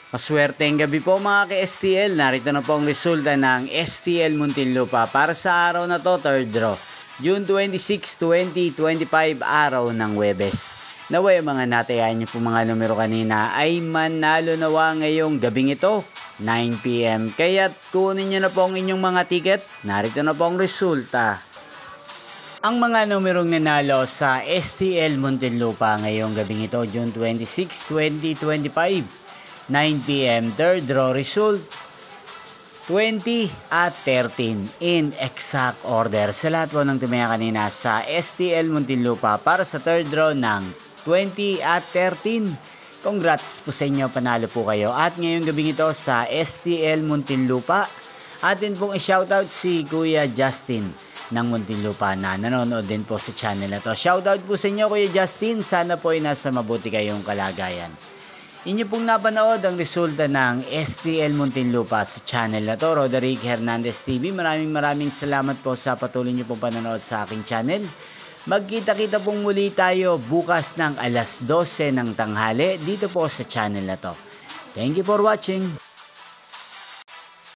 Maswerteng gabi po mga ka-STL. Narito na po ang resulta ng STL Muntinlupa para sa araw na to, third draw. June 26, 2025, araw ng Huwebes. Naway mga natayan niyo po mga numero kanina ay manalo nawa ngayong gabing ito, 9 PM. Kaya't kunin niyo na po ang inyong mga ticket. Narito na po ang resulta. Ang mga numerong nanalo sa STL Muntinlupa ngayong gabing ito, June 26, 2025. 9 PM, third draw result 20 at 13 in exact order. Sa lahat po ng tumaya kanina sa STL Muntinlupa para sa third draw ng 20 at 13. Congrats po sa inyo, panalo po kayo. At ngayong gabing ito sa STL Muntinlupa, atin pong i-shoutout si Kuya Justin ng Muntinlupa na nanonood din po sa channel na to. Shoutout po sa inyo Kuya Justin, sana po ay nasa mabuti kayong kalagayan. Inyo pong napanood ang resulta ng STL Muntinlupa sa channel na to, Roderick Hernandez TV. Maraming salamat po sa patuloy nyo pong panonood sa aking channel. Magkita-kita pong muli tayo bukas ng alas 12 ng tanghali dito po sa channel na to. Thank you for watching.